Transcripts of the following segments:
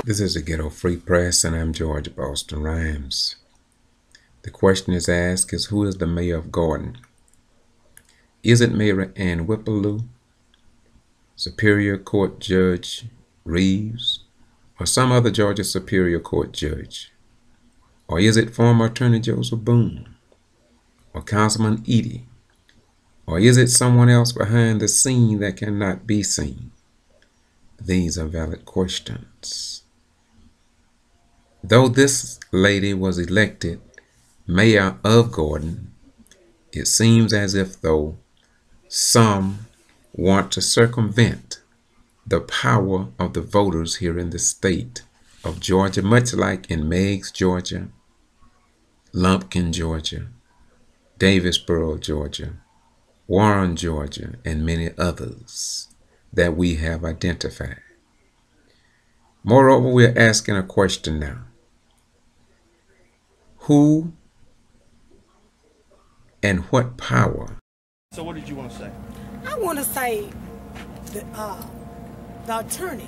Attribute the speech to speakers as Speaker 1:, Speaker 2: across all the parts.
Speaker 1: This is the Ghetto Free Press, and I'm George Boston Rhymes. The question is asked is, who is the mayor of Gordon? Is it Mayor Ann Whipperloo, Superior Court Judge Reeves, or some other Georgia Superior Court judge? Or is it former Attorney Joseph Boone, or Councilman Edie? Or is it someone else behind the scene that cannot be seen? These are valid questions. Though this lady was elected mayor of Gordon, it seems as if though some want to circumvent the power of the voters here in the state of Georgia, much like in Meigs, Georgia, Lumpkin, Georgia, Davisboro, Georgia, Warren, Georgia, and many others that we have identified. Moreover, we're asking a question now. Who and what power?
Speaker 2: So what did you want to say?
Speaker 3: I want to say the attorney,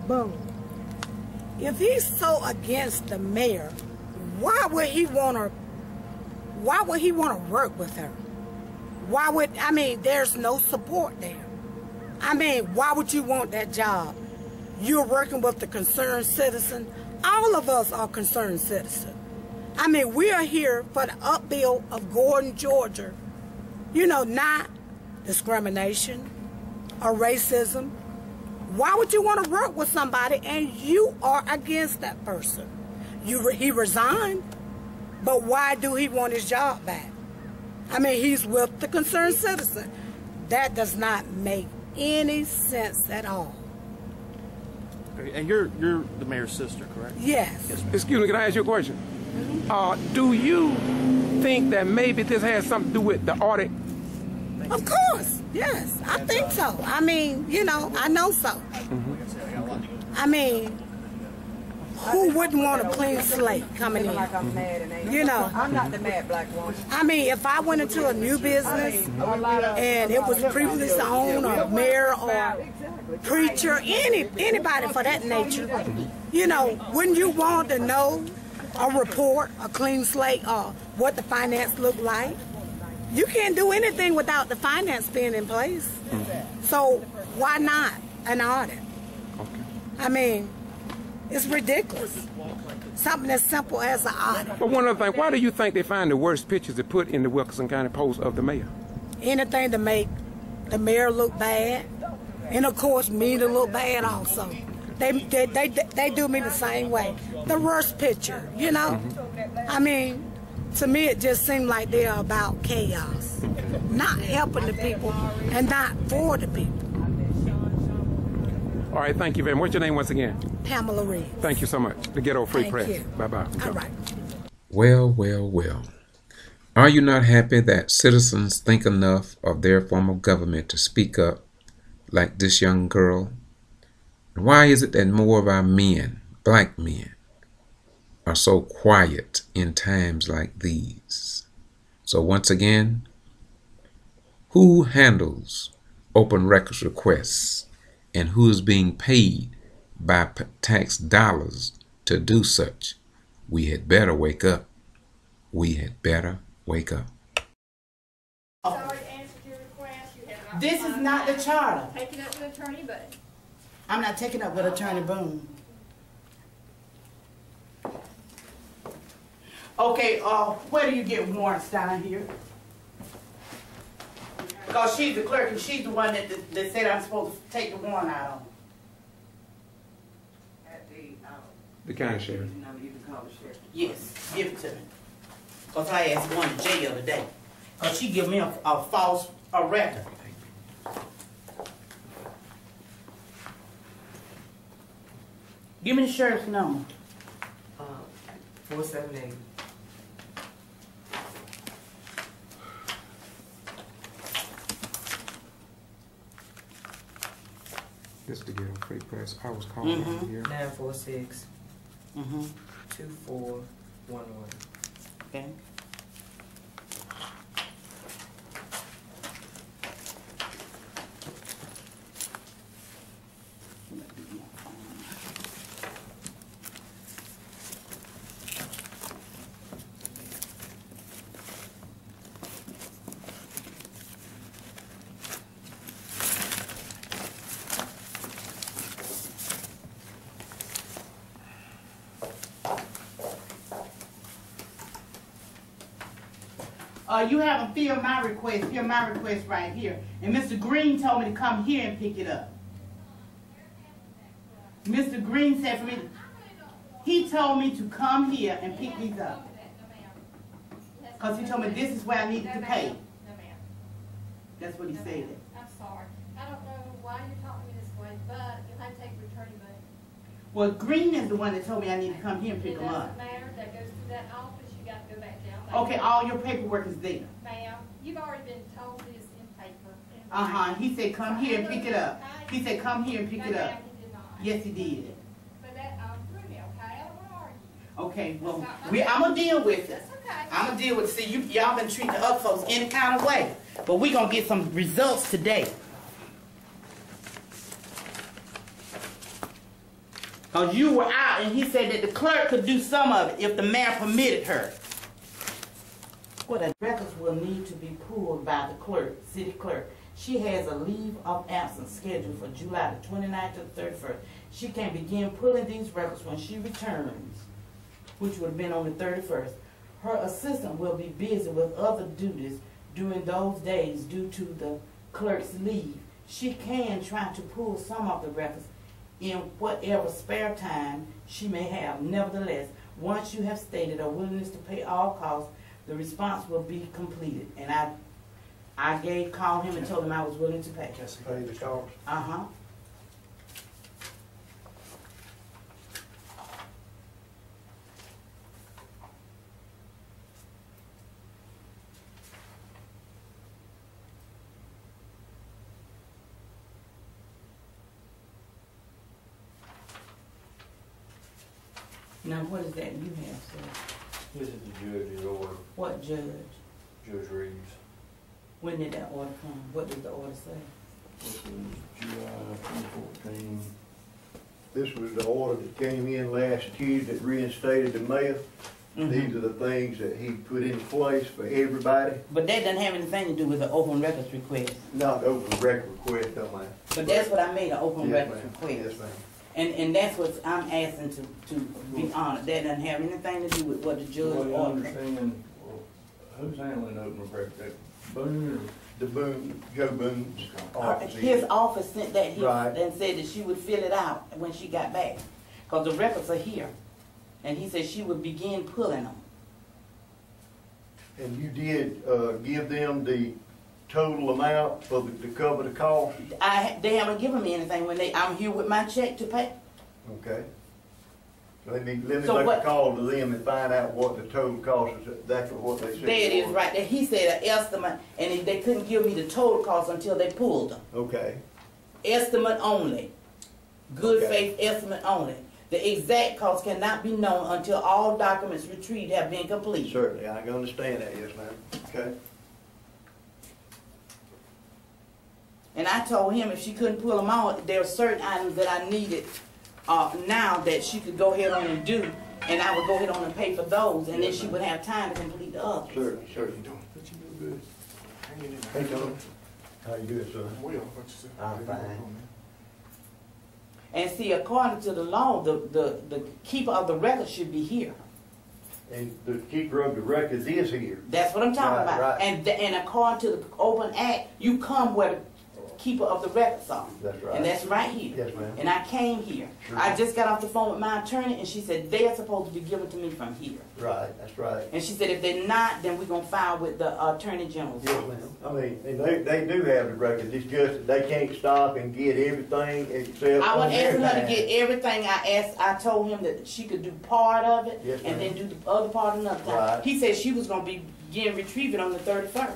Speaker 3: Boone. If he's so against the mayor, why would he want to work with her? There's no support there. Why would you want that job? You're working with the concerned citizen. All of us are concerned citizens. We are here for the upbuild of Gordon, Georgia. Not discrimination or racism. Why would you want to work with somebody and you are against that person? He resigned, but why do he want his job back? He's with the concerned citizen. That does not make any sense at all.
Speaker 2: And you're the mayor's sister, correct?
Speaker 3: Yes.
Speaker 4: Excuse me, can I ask you a question? Do you think that maybe this has something to do with the audit?
Speaker 3: Of course, yes. I think so. I know so. Who wouldn't want a clean slate coming in?
Speaker 5: I'm not the mad black woman.
Speaker 3: If I went into a new business and it was previously owned or mayor or preacher, anybody for that nature, wouldn't you want to know a report, a clean slate, or what the finance look like? You can't do anything without the finance being in place. So why not an audit? It's ridiculous. Something as simple as an audit.
Speaker 4: But one other thing, why do you think they find the worst pictures to put in the Wilkinson County Post of the mayor?
Speaker 3: Anything to make the mayor look bad, and of course me to look bad also. They do me the same way. The worst picture, to me it just seemed like they're about chaos, not helping the people and not for the people.
Speaker 4: All right, thank you very much. What's your name once again?
Speaker 3: Pamela Reed.
Speaker 4: Thank you so much. The Ghetto Free Press.
Speaker 3: Thank you.
Speaker 4: Bye-bye.
Speaker 3: All right.
Speaker 1: Well. Are you not happy that citizens think enough of their form of government to speak up like this young girl? And why is it that more of our men, black men, are so quiet in times like these? So once again, who handles open records requests and who is being paid by tax dollars to do such? We had better wake up. We had better wake up.
Speaker 6: This is not the charter.
Speaker 7: Taking up with Attorney Boone.
Speaker 6: I'm not taking up with Attorney Boone. Okay, where do you get warrants down here? Because she's the clerk and she's the one that said I'm supposed to take the warrant out on.
Speaker 5: At
Speaker 4: The county sheriff.
Speaker 5: you can call the sheriff.
Speaker 6: Yes, give it to me. Because I asked one to jail today. Because she gave me a false record. Give me the sheriff's number.
Speaker 5: 478.
Speaker 4: This is the Ghetto Free Press. I was calling out here.
Speaker 5: 946. 2411.
Speaker 6: Okay. You haven't filled my request. Fill my request right here. And Mr. Green told me to come here and pick it up. Mr. Green said for me, he told me to come here and pick these up. Because he told me this is where I needed to pay.
Speaker 7: No, ma'am.
Speaker 6: That's what he said.
Speaker 7: I'm sorry. I don't know why you're talking to me this way, but you'll have to take your attorney money.
Speaker 6: Well, Green is the one that told me I need to come here and pick them
Speaker 7: It
Speaker 6: up.
Speaker 7: doesn't matter. That goes to that office. You got to go back down.
Speaker 6: Okay, all your paperwork is there.
Speaker 7: Ma'am, you've already been told this in paper.
Speaker 6: He said come here and pick it up. He said come here and pick
Speaker 7: No,
Speaker 6: it
Speaker 7: ma'am,
Speaker 6: up.
Speaker 7: he did not.
Speaker 6: Yes, he did.
Speaker 7: But that, through me, okay? I don't want to argue.
Speaker 6: Okay, well, I'm going to deal with it.
Speaker 7: That's okay.
Speaker 6: I'm going to deal with it. See, y'all been treating the other folks any kind of way. But we're going to get some results today. Because you were out and he said that the clerk could do some of it if the mayor permitted her. Well, the records will need to be pulled by the clerk, city clerk. She has a leave of absence scheduled for July the 29th to the 31st. She can begin pulling these records when she returns, which would have been on the 31st. Her assistant will be busy with other duties during those days due to the clerk's leave. She can try to pull some of the records in whatever spare time she may have. Nevertheless, once you have stated a willingness to pay all costs, the response will be completed. And I called him and told him I was willing to pay.
Speaker 8: Pay the cost.
Speaker 6: Uh-huh. Now, what is that you have, sir?
Speaker 8: This is the judge's order,
Speaker 6: What judge?
Speaker 8: Judge Reeves.
Speaker 6: When did that order come? What did the order say?
Speaker 8: This was July 2014.
Speaker 9: This was the order that came in last Tuesday that reinstated the mayor. These are the things that he put in place for everybody.
Speaker 6: But that doesn't have anything to do with the open records request.
Speaker 9: Not the open record request, don't mind.
Speaker 6: But that's what I made, an open
Speaker 9: Yes,
Speaker 6: records
Speaker 9: ma'am.
Speaker 6: request.
Speaker 9: Yes, ma'am.
Speaker 6: And that's what I'm asking to be honored. That doesn't have anything to do with what the judge
Speaker 8: Well, you
Speaker 6: ordered.
Speaker 8: understand, well, who's handling open record? That Boone
Speaker 9: The Boone, Joe Boone's
Speaker 8: or?
Speaker 9: office.
Speaker 6: His office sent that here
Speaker 9: Right.
Speaker 6: and said that she would fill it out when she got back. Because the records are here. And he said she would begin pulling them.
Speaker 9: And you did give them the total amount for to cover the cost?
Speaker 6: They haven't given me anything when I'm here with my check to pay.
Speaker 9: Okay. Let me
Speaker 6: So
Speaker 9: make
Speaker 6: what-
Speaker 9: a call to them and find out what the total cost is. That's what they said.
Speaker 6: There it is right there. He said an estimate, and they couldn't give me the total cost until they pulled them.
Speaker 9: Okay.
Speaker 6: Estimate only. Good
Speaker 9: Okay.
Speaker 6: faith estimate only. The exact cost cannot be known until all documents retrieved have been completed.
Speaker 9: Certainly, I can understand that, yes, ma'am. Okay.
Speaker 6: And I told him if she couldn't pull them out, there were certain items that I needed now that she could go ahead on and do, and I would go ahead on and pay for those, and then she would have time to complete the others.
Speaker 9: Certainly, certainly.
Speaker 2: But you do good. Hang in there.
Speaker 9: Hey, Tom. How you doing, sir?
Speaker 2: Well, what you say?
Speaker 9: I'm fine.
Speaker 6: And see, according to the law, the keeper of the record should be here.
Speaker 9: And the keeper of the records is here.
Speaker 6: That's what I'm talking
Speaker 9: Right,
Speaker 6: about.
Speaker 9: right.
Speaker 6: And according to the open act, you come where the keeper of the records are.
Speaker 9: That's right.
Speaker 6: And that's right here.
Speaker 9: Yes, ma'am.
Speaker 6: And I came here.
Speaker 9: Sure.
Speaker 6: I just got off the phone with my attorney, and she said they're supposed to be given to me from here.
Speaker 9: Right, that's right.
Speaker 6: And she said if they're not, then we're going to file with the attorney general's
Speaker 9: Yes,
Speaker 6: office.
Speaker 9: ma'am. I mean, and they do have the records. It's just that they can't stop and get everything except
Speaker 6: I
Speaker 9: on
Speaker 6: was
Speaker 9: their
Speaker 6: asking her to
Speaker 9: time.
Speaker 6: get everything. I told him that she could do part of it,
Speaker 9: Yes,
Speaker 6: and
Speaker 9: ma'am.
Speaker 6: then do the other part another time.
Speaker 9: Right.
Speaker 6: He said she was going to begin retrieving on the 31st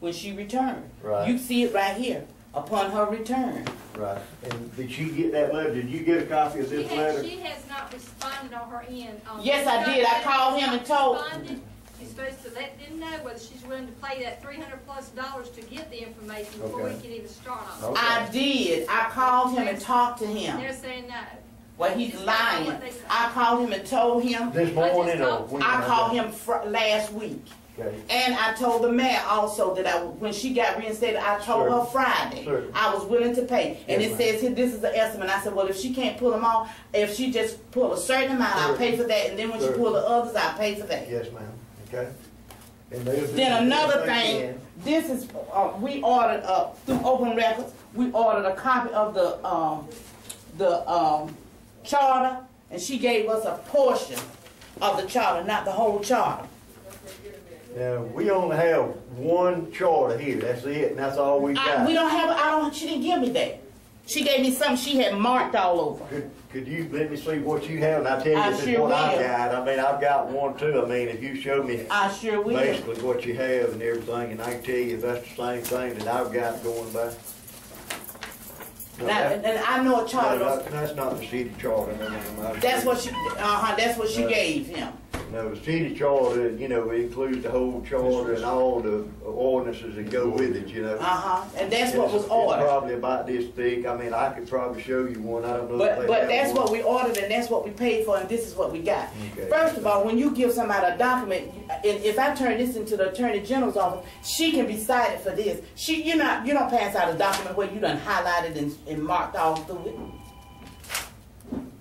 Speaker 6: when she returned.
Speaker 9: Right.
Speaker 6: You see it right here upon her return.
Speaker 9: Right. And did she get that letter? Did you get a copy of this letter?
Speaker 7: She has not responded on her end.
Speaker 6: Yes, I did. I called him and told-
Speaker 7: Responded. She's supposed to let them know whether she's willing to pay that $300+ to get the information before we
Speaker 9: Okay.
Speaker 7: can even start on it.
Speaker 9: Okay.
Speaker 6: I did. I called him and talked to him.
Speaker 7: They're saying no.
Speaker 6: Well, he's
Speaker 7: Just not
Speaker 6: lying.
Speaker 7: what they say.
Speaker 6: I called him and told him.
Speaker 9: This morning or
Speaker 7: talked-
Speaker 9: when?
Speaker 6: I called him last week.
Speaker 9: Okay.
Speaker 6: And I told the mayor also that when she got reinstated, I told
Speaker 9: Sure.
Speaker 6: her Friday
Speaker 9: Sure.
Speaker 6: I was willing to pay. And
Speaker 9: Yes,
Speaker 6: it
Speaker 9: ma'am.
Speaker 6: says here, this is the estimate. I said, well, if she can't pull them all, if she just pull a certain amount, I'll
Speaker 9: Sure.
Speaker 6: pay for that. And then when she
Speaker 9: Sure.
Speaker 6: pull the others, I'll pay for that.
Speaker 9: Yes, ma'am. Okay. And they'll do
Speaker 6: Then another
Speaker 9: what they
Speaker 6: thing,
Speaker 9: can.
Speaker 6: this is, we ordered, through Open Records, we ordered a copy of the charter, and she gave us a portion of the charter, not the whole charter.
Speaker 9: Now, we only have one charter here, that's it, and that's all we got.
Speaker 6: We don't have, she didn't give me that. She gave me something she had marked all over.
Speaker 9: Could you let me see what you have, and I'll tell you
Speaker 6: I
Speaker 9: this is
Speaker 6: sure
Speaker 9: what I've
Speaker 6: will.
Speaker 9: got. I mean, I've got one too. I mean, if you show me
Speaker 6: I sure will.
Speaker 9: basically what you have and everything, and I can tell you if that's the same thing that I've got going by. No,
Speaker 6: Now, and I know a charter.
Speaker 9: no, that's not the city charter. No.
Speaker 6: That's what she gave him.
Speaker 9: No, the city charter, you know, it includes the whole charter and all the ordinances that go with it, you know.
Speaker 6: And that's what was
Speaker 9: It's
Speaker 6: ordered.
Speaker 9: probably about this thick. I mean, I could probably show you one. I don't know. if they
Speaker 6: But
Speaker 9: have
Speaker 6: that's
Speaker 9: one.
Speaker 6: what we ordered, and that's what we paid for, and this is what we got.
Speaker 9: Okay.
Speaker 6: First of all, when you give somebody a document, and if I turn this into the Attorney General's office, she can be cited for this. You don't pass out a document where you done highlighted and marked all through it.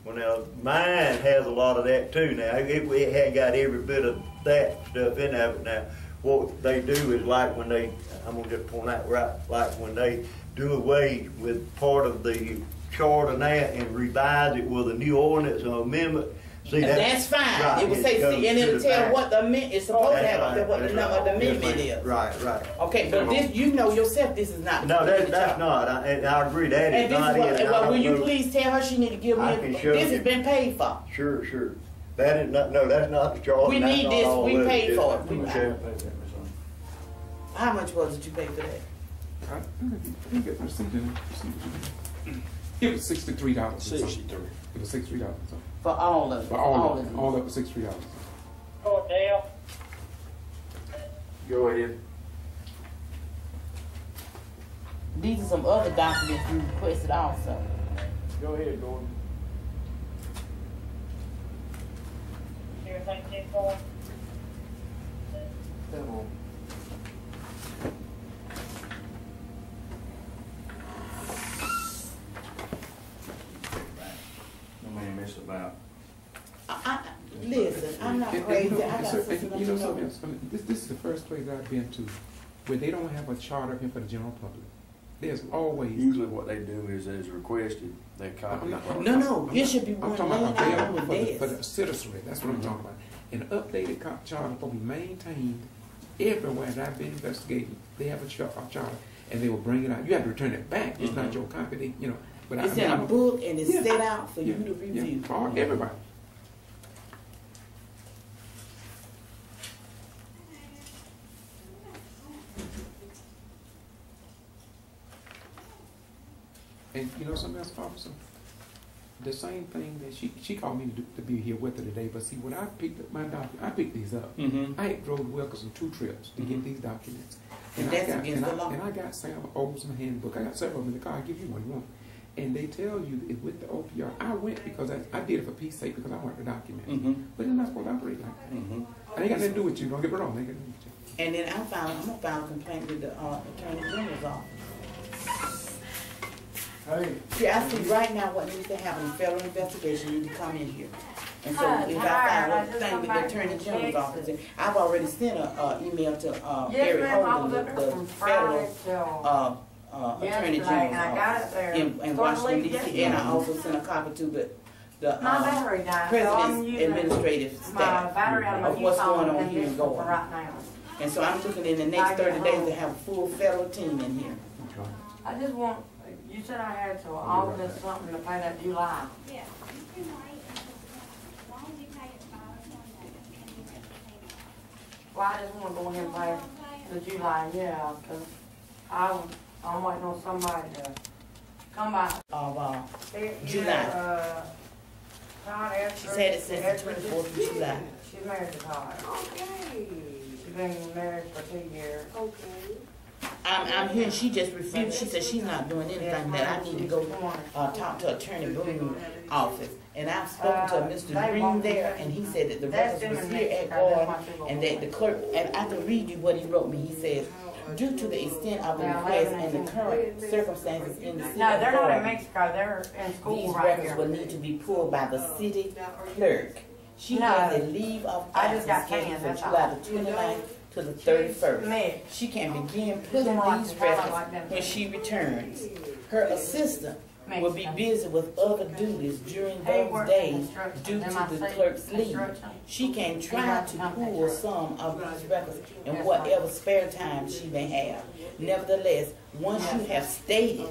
Speaker 9: Well, now, mine has a lot of that too. Now, it had got every bit of that stuff in there. But now, what they do is like when they, I'm going to just point out right, like when they do away with part of the charter now and revise it with a new ordinance or amendment. See,
Speaker 6: That's fine.
Speaker 9: Right,
Speaker 6: It will say,
Speaker 9: goes
Speaker 6: and
Speaker 9: to
Speaker 6: it'll
Speaker 9: the
Speaker 6: tell
Speaker 9: back.
Speaker 6: what the amendment is supposed to
Speaker 9: That's
Speaker 6: have,
Speaker 9: right,
Speaker 6: what the
Speaker 9: that's
Speaker 6: number of the
Speaker 9: right. Yes,
Speaker 6: amendment
Speaker 9: ma'am.
Speaker 6: is.
Speaker 9: Right.
Speaker 6: Okay, but this, you know yourself, this is not.
Speaker 9: No,
Speaker 6: in the
Speaker 9: that's
Speaker 6: charter.
Speaker 9: not. I agree. That
Speaker 6: And
Speaker 9: is
Speaker 6: this
Speaker 9: not
Speaker 6: is what,
Speaker 9: it. and I
Speaker 6: well, will
Speaker 9: don't
Speaker 6: you
Speaker 9: know-
Speaker 6: please tell her she need to give
Speaker 9: I
Speaker 6: me,
Speaker 9: can show
Speaker 6: this
Speaker 9: you.
Speaker 6: has been paid for.
Speaker 9: Sure. That is not. No, that's not the charter.
Speaker 6: We
Speaker 9: That's
Speaker 6: need
Speaker 9: not
Speaker 6: this,
Speaker 9: all
Speaker 6: we
Speaker 9: of
Speaker 6: paid
Speaker 9: Yes,
Speaker 6: for it.
Speaker 9: ma'am.
Speaker 6: We-
Speaker 9: Okay.
Speaker 6: How much was it you paid for that?
Speaker 4: You get the receipt in it. It was $63.
Speaker 2: $63.
Speaker 4: It was $63.
Speaker 6: For all of it?
Speaker 4: For all of it. All of it, $63.
Speaker 5: Oh, Dale.
Speaker 8: Go ahead.
Speaker 6: These are some other documents you requested also.
Speaker 8: Go ahead, Gordon.
Speaker 5: Everything set for?
Speaker 8: Come on. No man mess about.
Speaker 6: Listen, I'm not
Speaker 4: And
Speaker 6: crazy.
Speaker 4: you know,
Speaker 6: I got
Speaker 4: and
Speaker 6: something
Speaker 4: you
Speaker 6: to
Speaker 4: know
Speaker 6: know.
Speaker 4: something else? I mean, this is the first place I've been to where they don't have a charter here for the general public. There's always.
Speaker 8: Usually what they do is requested, they copy it.
Speaker 6: No, it should be
Speaker 4: I'm
Speaker 6: one
Speaker 4: talking about
Speaker 6: laying out
Speaker 4: available
Speaker 6: on
Speaker 4: for
Speaker 6: the
Speaker 4: the
Speaker 6: desk.
Speaker 4: citizenry. That's what I'm talking about. An updated charter will be maintained everywhere that I've been investigating. They have a charter, and they will bring it out. You have to return it back. It's not your copy. They, you know, but
Speaker 6: It's
Speaker 4: I
Speaker 6: in a
Speaker 4: don't-
Speaker 6: book and it's
Speaker 4: Yeah.
Speaker 6: set out for
Speaker 4: Yeah,
Speaker 6: you to review.
Speaker 4: Yeah, for everybody. And you know something else, officer? The same thing that she called me to be here with her today. But see, when I picked up my document, I picked these up. I had drove to Wilkerson 2 trips to get these documents.
Speaker 6: And that's against the law.
Speaker 4: And I got Sam Olsen handbook. I got several of them in the car. I'll give you one you want. And they tell you it with the OPR. I went because I did it for peace sake because I wanted the document. But they're not supposed to operate like that. And they got nothing to do with you. Don't get me wrong. They got nothing to do with you.
Speaker 6: And then I'm gonna file a complaint with the Attorney General's office.
Speaker 8: Hey.
Speaker 6: See, I see right now what needs to happen, federal investigation need to come in here. And so if I file a thing with the Attorney General's office, and I've already sent an email to Gary Holden, the federal Attorney General's office in Washington D.C. And I also sent a copy to the President's administrative staff of what's going on here in Gordon. And so I'm looking in the next 30 days to have a full federal team in here.
Speaker 5: I just want, you said I had till August something to pay that July.
Speaker 7: Yeah, you can wait as long as you pay it by Monday.
Speaker 5: Well, I just want to go ahead and pay the July, yeah, because I'm waiting on somebody to come by.
Speaker 6: Of
Speaker 5: July.
Speaker 6: She said it since the 24th of July.
Speaker 5: She's married to Todd.
Speaker 3: Okay.
Speaker 5: She's been married for 2 years.
Speaker 3: Okay.
Speaker 6: I'm hearing she just refused. She said she's not doing anything, that I need to go talk to Attorney Boone's office. And I've spoken to Mr. Green there, and he said that the records was here at Gordon, and that the clerk, and I can read you what he wrote me. He says, due to the extent of the request and the current circumstances in the city
Speaker 5: No,
Speaker 6: of
Speaker 5: they're not in
Speaker 6: Gordon,
Speaker 5: Mexico. They're in school
Speaker 6: these
Speaker 5: right
Speaker 6: records
Speaker 5: here.
Speaker 6: will need to be pulled by the city clerk. She
Speaker 5: No.
Speaker 6: has a leave of
Speaker 5: I just
Speaker 6: absence
Speaker 5: got
Speaker 6: scheduled
Speaker 5: canned,
Speaker 6: for
Speaker 5: that's
Speaker 6: July
Speaker 5: all.
Speaker 6: the 29th to the 31st. She can begin putting these records when she returns. Her assistant will be busy with other duties during those days due to the clerk's leave. She can try to pull some of these records in whatever spare time she may have. Nevertheless, once you have stated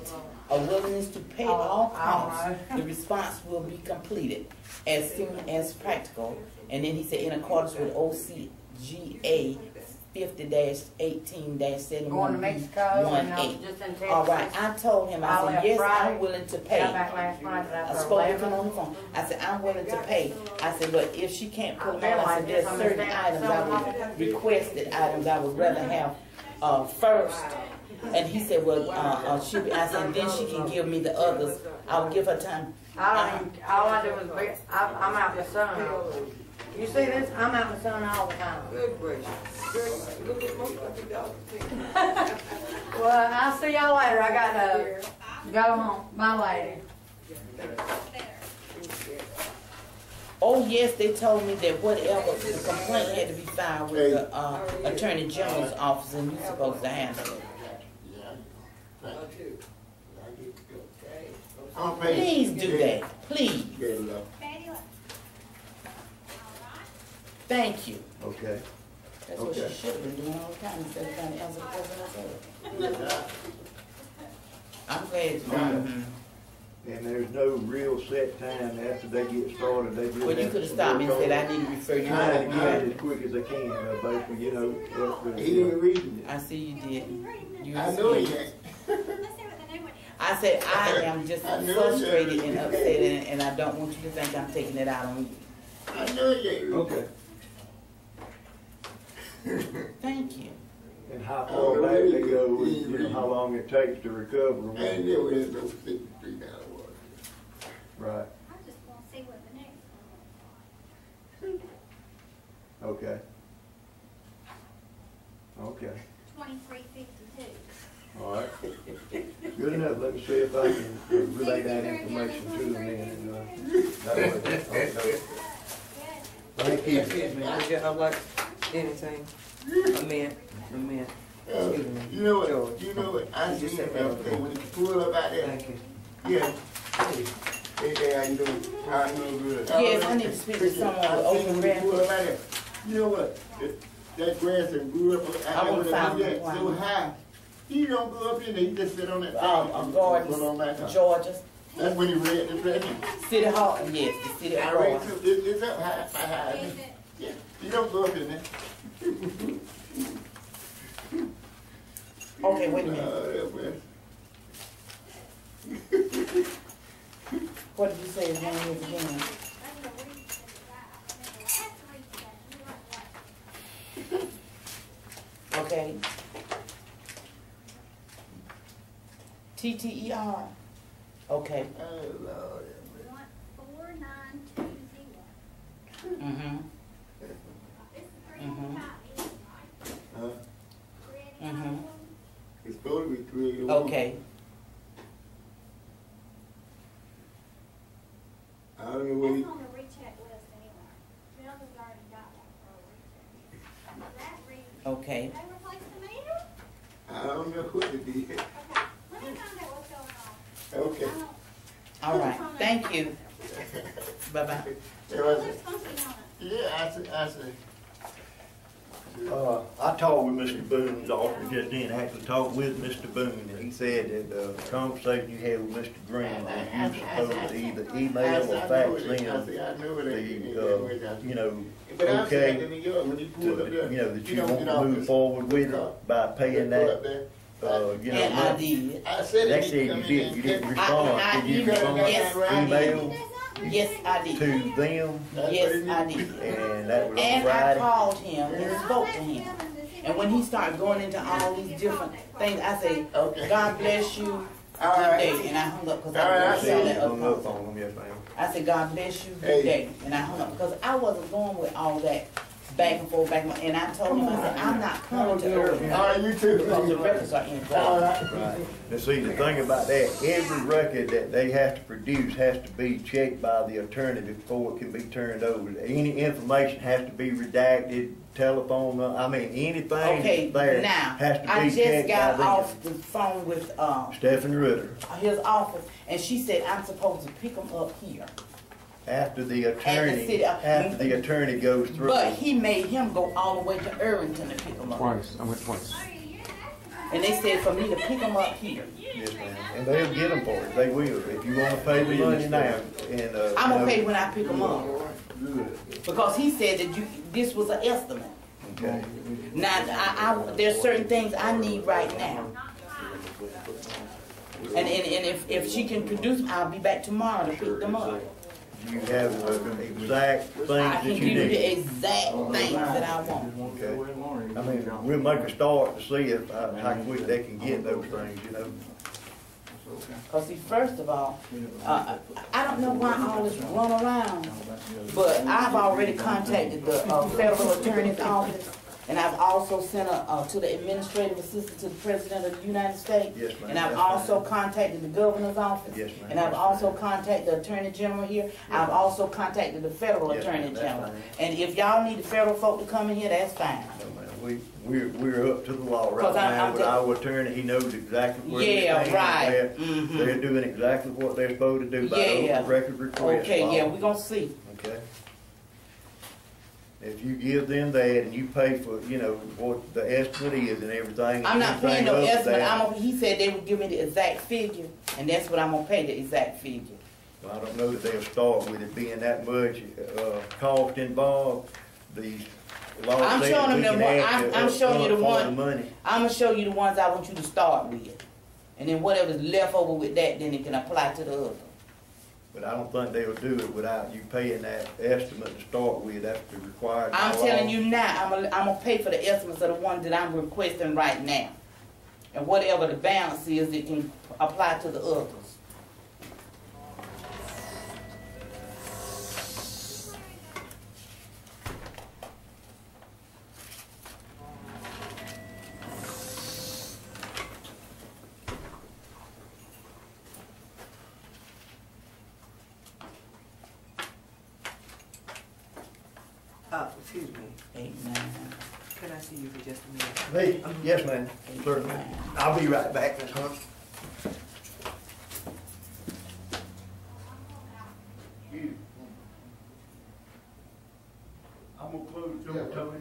Speaker 6: a willingness to pay all costs, the response will be completed as soon as practical. And then he said, in accordance with OCGA 50-18-71
Speaker 5: Going to Mexico and I was
Speaker 6: 1-8.
Speaker 5: just in Texas.
Speaker 6: All right, I told him, I said, yes, I'm willing to pay.
Speaker 5: Got back last night
Speaker 6: I
Speaker 5: after
Speaker 6: spoke with
Speaker 5: 11.
Speaker 6: him on the phone. I said, I'm willing to pay. I said, but if she can't pull them all, I said, there's certain items I would, requested items I would rather have first. And he said, well, I said, then she can give me the others. I'll give her time.
Speaker 5: All I do is, I'm out in the sun. You see this? I'm out in the sun all the time.
Speaker 10: Good gracious. Look at most of the dog.
Speaker 5: Well, I'll see y'all later. I got to go home. Bye, lady.
Speaker 6: Oh, yes, they told me that whatever the complaint had to be filed with the Attorney General's office, and you're supposed to handle it. Please do that. Please. Thank you.
Speaker 9: Okay.
Speaker 6: That's what she should have been doing all the time instead of trying to answer the question herself. I'm glad you
Speaker 9: And there's no real set time after they get started. They just
Speaker 6: Well, you could have stopped me and said, I need to refer you
Speaker 9: trying to
Speaker 6: to
Speaker 9: get it as quick as I can, basically, you know.
Speaker 10: He didn't read it.
Speaker 6: I see you didn't. You
Speaker 10: I know he ain't.
Speaker 6: I said, I am just frustrated and upset, and I don't want you to think I'm taking it out on you.
Speaker 10: I know he ain't.
Speaker 9: Okay.
Speaker 6: Thank you.
Speaker 9: And how far back they go, and, you know, how long it takes to recover them.
Speaker 10: I ain't never had no $53 water.
Speaker 9: Right.
Speaker 7: I just want to see what the next one.
Speaker 9: Okay. Okay.
Speaker 7: 2352.
Speaker 9: All right. Good enough. Let me see if I can relay that information to them then. Thank you.
Speaker 10: Excuse me, would you have like anything? A minute. You know what? I see him out there when he pull up out there.
Speaker 8: Thank you.
Speaker 10: Yeah. Hey, how you doing? How you doing? Good.
Speaker 6: Yes, I need to speak to someone with open
Speaker 10: Pull
Speaker 6: records.
Speaker 10: up out there. You know what? That grass that grew up out
Speaker 6: I wouldn't
Speaker 10: there
Speaker 6: find
Speaker 10: that
Speaker 6: one.
Speaker 10: so high. He don't go up in there. He just sit on that.
Speaker 6: Gordon, Georgia,
Speaker 10: That's when he read the thing.
Speaker 6: City Hall, yes, the City of
Speaker 10: I read
Speaker 6: Gordon.
Speaker 10: too. It's up high. Yeah. You don't go up in there.
Speaker 6: Okay, wait a minute. What did you say his name is again? Okay. TTER. Okay.
Speaker 10: Oh, Lord.
Speaker 7: 4920.
Speaker 6: Mm-hmm.
Speaker 10: Huh?
Speaker 6: Mm-hmm.
Speaker 10: It's supposed to be 381.
Speaker 6: Okay.
Speaker 10: I don't know what he.
Speaker 7: That's on the recheck list anyway. Milton's already got that for a recheck. That reads.
Speaker 6: Okay.
Speaker 7: They replaced the meter?
Speaker 10: I don't know what it is.
Speaker 7: Okay, let me find out what's going on.
Speaker 10: Okay.
Speaker 6: All right. Thank you. Bye-bye.
Speaker 10: There was
Speaker 7: There's something on it.
Speaker 10: Yeah, I see.
Speaker 9: I talked with Mr. Boone's office just then, actually talked with Mr. Boone, and he said that the conversation you had with Mr. Green, that you were supposed to either email or fax them you know, okay, to, you know, that you want to move forward with it by paying that, you know,
Speaker 6: And I
Speaker 9: money.
Speaker 6: did.
Speaker 10: I said
Speaker 9: That said you didn't respond. Did you respond?
Speaker 6: Yes, I did.
Speaker 9: Email
Speaker 6: Yes, I
Speaker 9: to
Speaker 6: did.
Speaker 9: them,
Speaker 6: Yes, I did.
Speaker 9: and that was on
Speaker 6: And I
Speaker 9: Friday?
Speaker 6: called him and spoke to him. And when he started going into all these different things, I say,
Speaker 10: Okay.
Speaker 6: God bless you,
Speaker 10: All
Speaker 6: good
Speaker 10: right.
Speaker 6: day. And I hung up because
Speaker 10: All right,
Speaker 6: I
Speaker 10: I
Speaker 6: was
Speaker 10: see
Speaker 6: on
Speaker 10: you.
Speaker 6: that other
Speaker 9: Hung up
Speaker 6: phone.
Speaker 9: on them, yes, ma'am.
Speaker 6: I said, God bless you,
Speaker 10: Hey.
Speaker 6: good day. And I hung up because I wasn't going with all that back and forth, and I told him, I said, I'm not coming to Irving.
Speaker 10: All right, you too.
Speaker 6: Because the records are involved.
Speaker 9: Right. Now see, the thing about that, every record that they have to produce has to be checked by the attorney before it can be turned over. Any information has to be redacted, telephone, I mean, anything
Speaker 6: Okay,
Speaker 9: there
Speaker 6: now,
Speaker 9: has to be
Speaker 6: I just
Speaker 9: checked
Speaker 6: got
Speaker 9: by
Speaker 6: off the phone with
Speaker 9: Stephen Ritter.
Speaker 6: his office, and she said I'm supposed to pick him up here.
Speaker 9: After the
Speaker 6: city,
Speaker 9: attorney goes through.
Speaker 6: But he made him go all the way to Irvington to pick him up.
Speaker 4: Twice. I went twice.
Speaker 6: And they said for me to pick him up here.
Speaker 9: Yes, ma'am. And they'll get them for you. They will. If you want to pay the money now, and
Speaker 6: I'm gonna pay when I pick him up. Because he said that this was an estimate.
Speaker 9: Okay.
Speaker 6: Now, there's certain things I need right now. And if she can produce them, I'll be back tomorrow to pick them up.
Speaker 9: You have the exact things
Speaker 6: I
Speaker 9: that
Speaker 6: can
Speaker 9: you
Speaker 6: give you
Speaker 9: need.
Speaker 6: the exact things that I want.
Speaker 9: Okay. I mean, we'll make a start to see if how quick they can get those things, you know.
Speaker 6: Because see, first of all, I don't know why all this run around, but I've already contacted the federal attorney's office, and I've also sent to the administrative assistant to the president of the United States.
Speaker 9: Yes, ma'am.
Speaker 6: And I've also contacted the governor's office.
Speaker 9: Yes, ma'am.
Speaker 6: And I've also contacted the attorney general here. I've also contacted the federal
Speaker 9: Yes,
Speaker 6: attorney
Speaker 9: ma'am, that's
Speaker 6: general.
Speaker 9: fine.
Speaker 6: And if y'all need the federal folk to come in here, that's fine.
Speaker 9: No, ma'am. We're up to the law right
Speaker 6: 'Cause
Speaker 9: now with our attorney. He knows exactly where we
Speaker 6: Yeah,
Speaker 9: stand.
Speaker 6: right.
Speaker 9: They're doing exactly what they're supposed to do by
Speaker 6: Yeah.
Speaker 9: open record request.
Speaker 6: Okay,
Speaker 9: law.
Speaker 6: yeah, we're gonna see.
Speaker 9: Okay. If you give them that and you pay for, you know, what the estimate is and everything.
Speaker 6: I'm not paying no
Speaker 9: anything up to
Speaker 6: estimate.
Speaker 9: that,
Speaker 6: He said they would give me the exact figure, and that's what I'm gonna pay, the exact figure.
Speaker 9: I don't know that they'll start with it being that much cost involved. These laws
Speaker 6: I'm
Speaker 9: say
Speaker 6: showing
Speaker 9: that
Speaker 6: them
Speaker 9: we
Speaker 6: the
Speaker 9: can
Speaker 6: one.
Speaker 9: ask you
Speaker 6: I'm showing you the
Speaker 9: upfront for
Speaker 6: one.
Speaker 9: money.
Speaker 6: I'm gonna show you the ones I want you to start with, and then whatever's left over with that, then it can apply to the other.
Speaker 9: But I don't think they'll do it without you paying that estimate to start with. That's the required.
Speaker 6: I'm
Speaker 9: by law.
Speaker 6: telling you now, I'm gonna pay for the estimates of the ones that I'm requesting right now, and whatever the balance is, it can apply to the others.
Speaker 10: Excuse me.
Speaker 6: 8, 9.
Speaker 10: Can I see you for just a minute?
Speaker 9: Me? Yes, ma'am. Certainly. I'll be right back, Miss Hunt. I'm gonna close the door, Tony.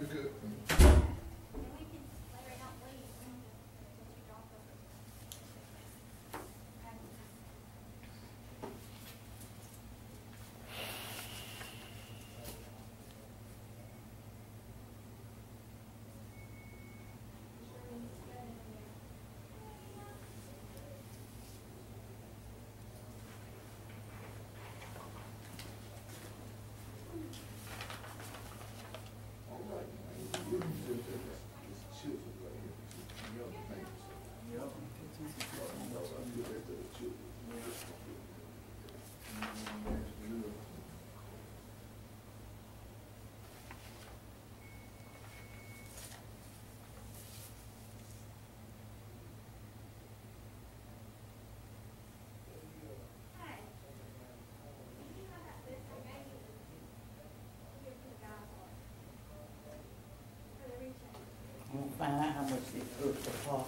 Speaker 6: I'm gonna find out how much it took to park.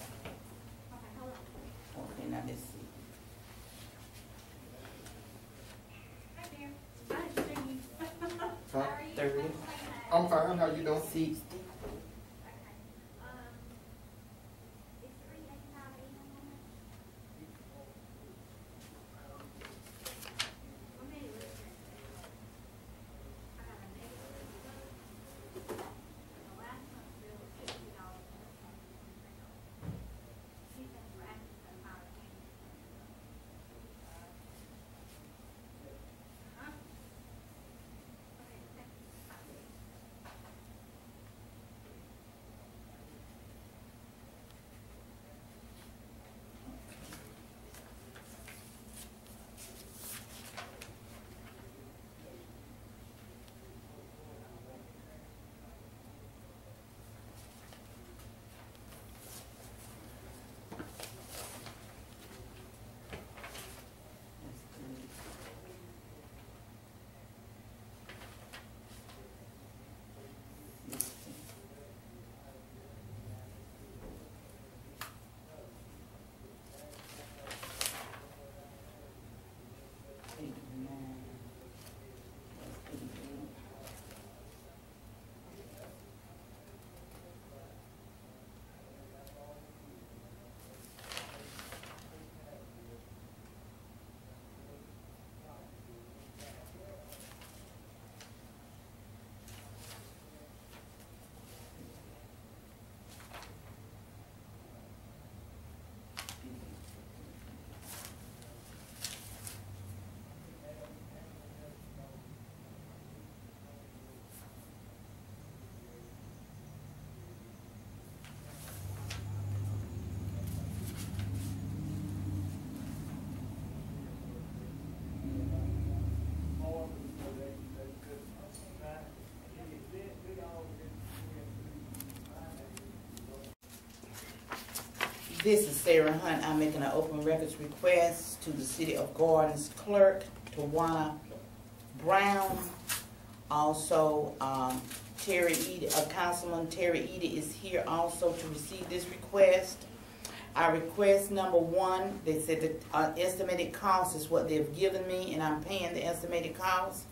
Speaker 6: Okay, now let's see.
Speaker 10: Huh?
Speaker 6: 30,
Speaker 10: I'm fine. How you doing?
Speaker 6: 60. This is Sarah Hunt. I'm making an open records request to the City of Gordon's clerk, Tawana Brown. Also, Councilman Terry Edie is here also to receive this request. Our request number one, they said the estimated cost is what they've given me, and I'm paying the estimated cost.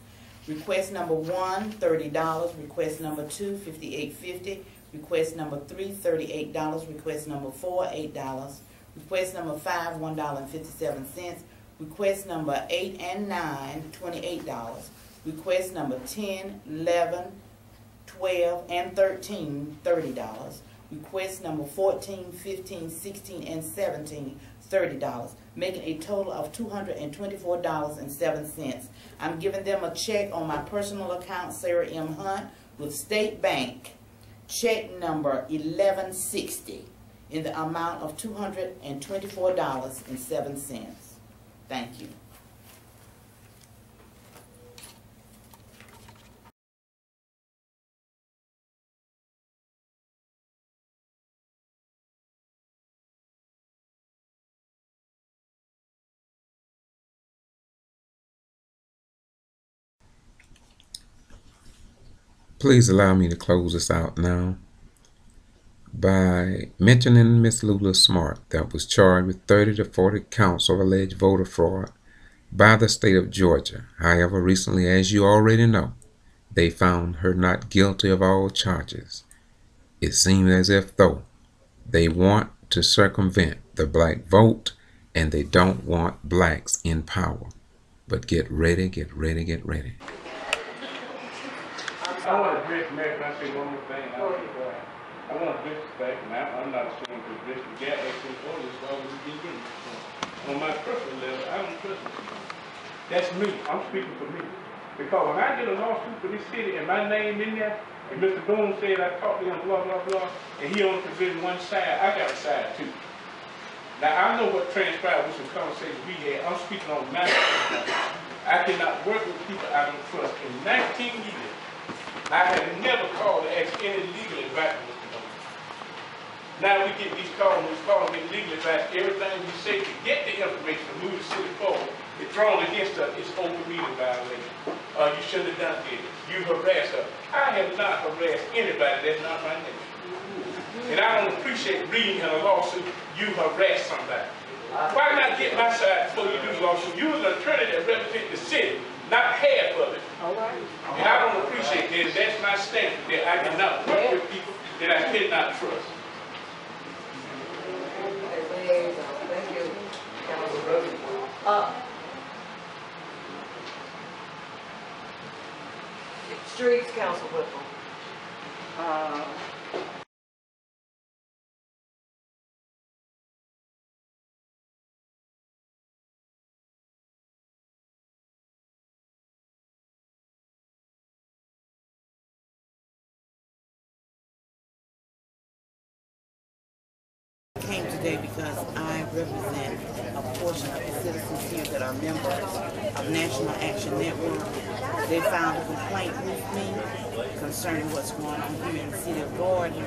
Speaker 6: Request number one, $30. Request number two, $58.50. Request number three, $38. Request number four, $8. Request number five, $1.57. Request number 8 and 9, $28. Request number 10, 11, 12, and 13, $30. Request number 14, 15, 16, and 17, $30, making a total of $224.07. I'm giving them a check on my personal account, Sarah M. Hunt, with State Bank, check number 1160, in the amount of $224.07. Thank you.
Speaker 1: Please allow me to close this out now by mentioning Miss Lula Smart that was charged with 30 to 40 counts of alleged voter fraud by the state of Georgia. However, recently, as you already know, they found her not guilty of all charges. It seems as if, though, they want to circumvent the black vote and they don't want blacks in power. But get ready, get ready, get ready.
Speaker 8: I want to address Mayor, can I say one more thing? I want to address the fact, and I'm not ashamed to address the gap that's in order as long as we get getting on my personal level, I don't trust it. That's me. I'm speaking for me. Because when I get a lawsuit for this city and my name in there, and Mr. Boone said I talked to him, blah, blah, blah, and he only presented one side, I got a side too. Now, I know what transpired with some conversations we had. I'm speaking on my side. I cannot work with people I don't trust. In 19 years, I have never called to ask any legal advice, Mr. Boone. Now we get these calls, get legal advice. Everything we say to get the information to move the city forward, it's thrown against us. It's open meeting violation. You shouldn't have done it. You harassed her. I have not harassed anybody. That's not my name. And I don't appreciate reading in a lawsuit, you harass somebody. Why not get my side before you do the lawsuit? You're an attorney that represents the city, not half of it. All right. And I don't appreciate that. That's my standard, that I cannot work with people that I cannot trust.
Speaker 10: Thank you. Streets, Council Whipple.
Speaker 6: Came today because I represent a portion of the citizens here that are members of National Action Network. They filed a complaint with me concerning what's going on here in the city of Gordon.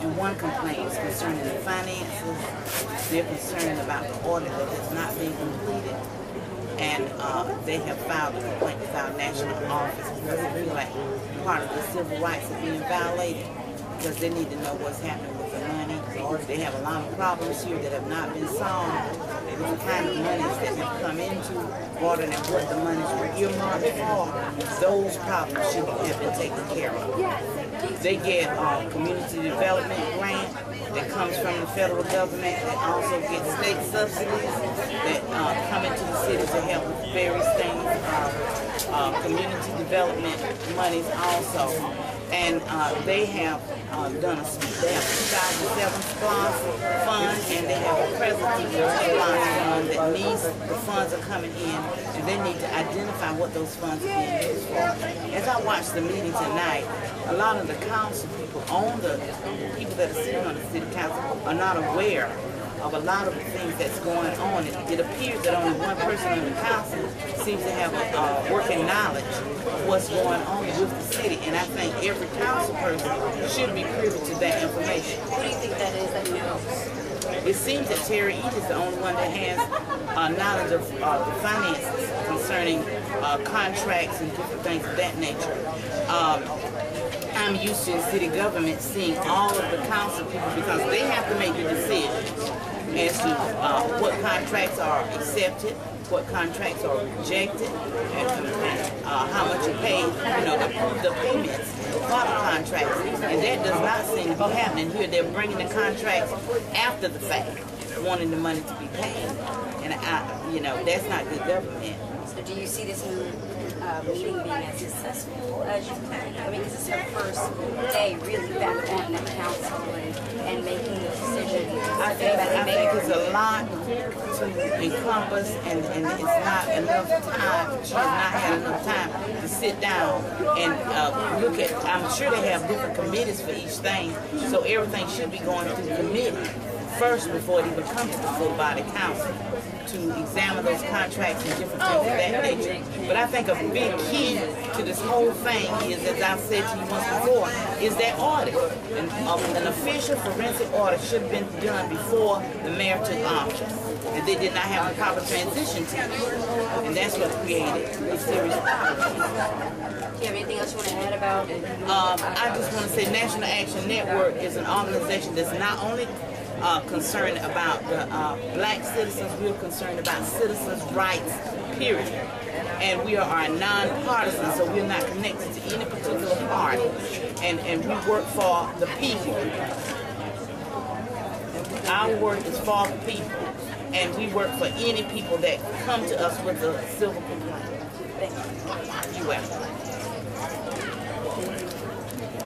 Speaker 6: And one complaint is concerning the finances. They're concerned about the audit that has not been completed. And they have filed a complaint with our national office because they feel like part of the civil rights are being violated, because they need to know what's happening with the money. They have a lot of problems here that have not been solved with the kind of monies that have come into Gordon and what the monies were earmarked for. Those problems should have been taken care of. They get a community development grant that comes from the federal government, that also gets state subsidies that come into the city to help with various things, community development monies also. And they have done a 2007 SPLOS fund, and they have a present SPLOS fund that needs, the funds are coming in, and they need to identify what those funds are being used for. As I watched the meeting tonight, a lot of the council people, the people that are sitting on the city council, are not aware of a lot of the things that's going on. It appears that only one person on the council seems to have a working knowledge of what's going on with the city, and I think every council person should be privy to that information.
Speaker 11: What do you think that is that knows?
Speaker 6: It seems that Terry Eaton is the only one that has knowledge of the finances concerning contracts and different things of that nature. I'm used to in city government seeing all of the council people because they have to make the decision as to what contracts are accepted, what contracts are rejected, and how much you pay, the payments for the contracts. And that does not seem to be happening here. They're bringing the contracts after the fact, wanting the money to be paid. And, that's not good government.
Speaker 11: So do you see this meeting being as successful as you can? I mean, this is her first day really back on the council and making the decision.
Speaker 6: I think it's a lot to encompass, and it's not enough time. She's not had enough time to sit down and look at. I'm sure they have different committees for each thing, so everything should be going through committee first before it even comes to the full body council to examine those contracts and different things of that nature. But I think a big key to this whole thing is, as I've said to you once before, is that audit. An official forensic audit should have been done before the mayor took office. And they did not have a proper transition team. And that's what created a serious problem.
Speaker 11: Do you have anything else you want to add about it?
Speaker 6: I just want to say National Action Network is an organization that's not only concerned about the black citizens, we're concerned about citizens' rights, period. And we are non-partisan, so we're not connected to any particular party. And we work for the people. Our work is for the people. And we work for any people that come to us with a civil complaint. Thank you. You're welcome.